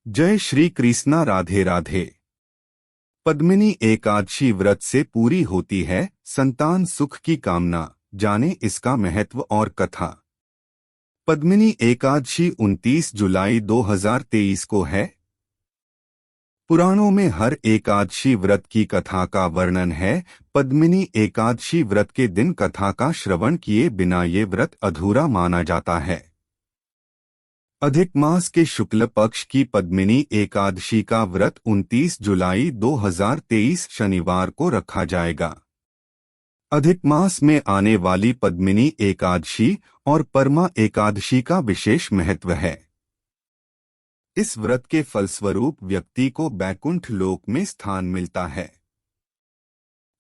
जय श्री कृष्णा। राधे राधे। पद्मिनी एकादशी व्रत से पूरी होती है संतान सुख की कामना। जाने इसका महत्व और कथा। पद्मिनी एकादशी 29 जुलाई 2023 को है। पुराणों में हर एकादशी व्रत की कथा का वर्णन है। पद्मिनी एकादशी व्रत के दिन कथा का श्रवण किए बिना ये व्रत अधूरा माना जाता है। अधिक मास के शुक्ल पक्ष की पद्मिनी एकादशी का व्रत 29 जुलाई 2023 शनिवार को रखा जाएगा। अधिक मास में आने वाली पद्मिनी एकादशी और परमा एकादशी का विशेष महत्व है। इस व्रत के फलस्वरूप व्यक्ति को बैकुंठ लोक में स्थान मिलता है।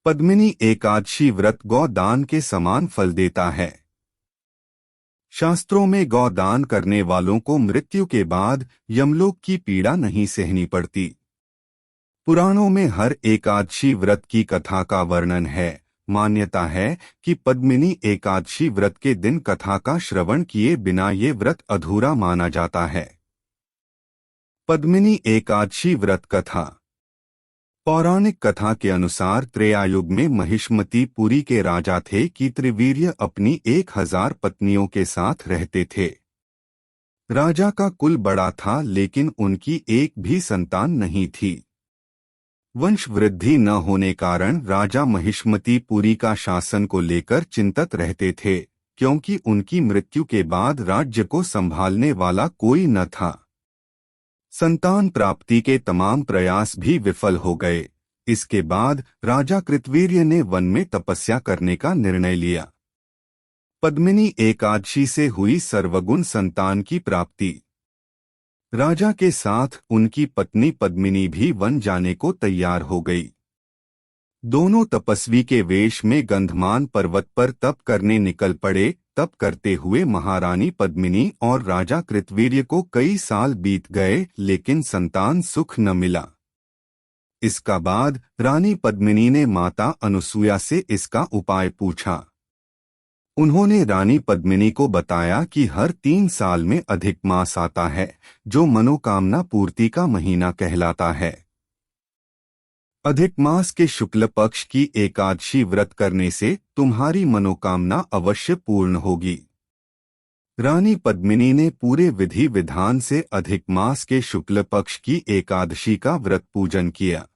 पद्मिनी एकादशी व्रत गौ दान के समान फल देता है। शास्त्रों में गौ दान करने वालों को मृत्यु के बाद यमलोक की पीड़ा नहीं सहनी पड़ती। पुराणों में हर एकादशी व्रत की कथा का वर्णन है। मान्यता है कि पद्मिनी एकादशी व्रत के दिन कथा का श्रवण किए बिना ये व्रत अधूरा माना जाता है। पद्मिनी एकादशी व्रत कथा। पौराणिक कथा के अनुसार त्रेतायुग में महिष्मती पुरी के राजा थे कि त्रिवीर्य अपनी 1000 पत्नियों के साथ रहते थे। राजा का कुल बड़ा था लेकिन उनकी एक भी संतान नहीं थी। वंश वृद्धि न होने कारण राजा महिष्मती पुरी का शासन को लेकर चिंतित रहते थे, क्योंकि उनकी मृत्यु के बाद राज्य को संभालने वाला कोई न था। संतान प्राप्ति के तमाम प्रयास भी विफल हो गए। इसके बाद राजा कृतवीर्य ने वन में तपस्या करने का निर्णय लिया। पद्मिनी एकादशी से हुई सर्वगुण संतान की प्राप्ति। राजा के साथ उनकी पत्नी पद्मिनी भी वन जाने को तैयार हो गई। दोनों तपस्वी के वेश में गंधमान पर्वत पर तप करने निकल पड़े। तप करते हुए महारानी पद्मिनी और राजा कृतवीर्य को कई साल बीत गए लेकिन संतान सुख न मिला। इसका बाद रानी पद्मिनी ने माता अनुसुया से इसका उपाय पूछा। उन्होंने रानी पद्मिनी को बताया कि हर 3 साल में अधिक मास आता है, जो मनोकामना पूर्ति का महीना कहलाता है। अधिक मास के शुक्ल पक्ष की एकादशी व्रत करने से तुम्हारी मनोकामना अवश्य पूर्ण होगी। रानी पद्मिनी ने पूरे विधि विधान से अधिक मास के शुक्ल पक्ष की एकादशी का व्रत पूजन किया।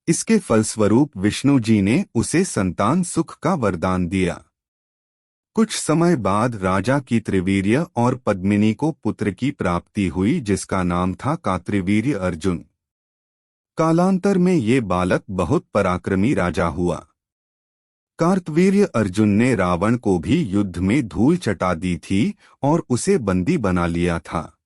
इसके फलस्वरूप विष्णु जी ने उसे संतान सुख का वरदान दिया। कुछ समय बाद राजा की त्रिवीर्य और पद्मिनी को पुत्र की प्राप्ति हुई, जिसका नाम था कार्तवीर्य अर्जुन। कालांतर में ये बालक बहुत पराक्रमी राजा हुआ। कार्तवीर्य अर्जुन ने रावण को भी युद्ध में धूल चटा दी थी और उसे बंदी बना लिया था।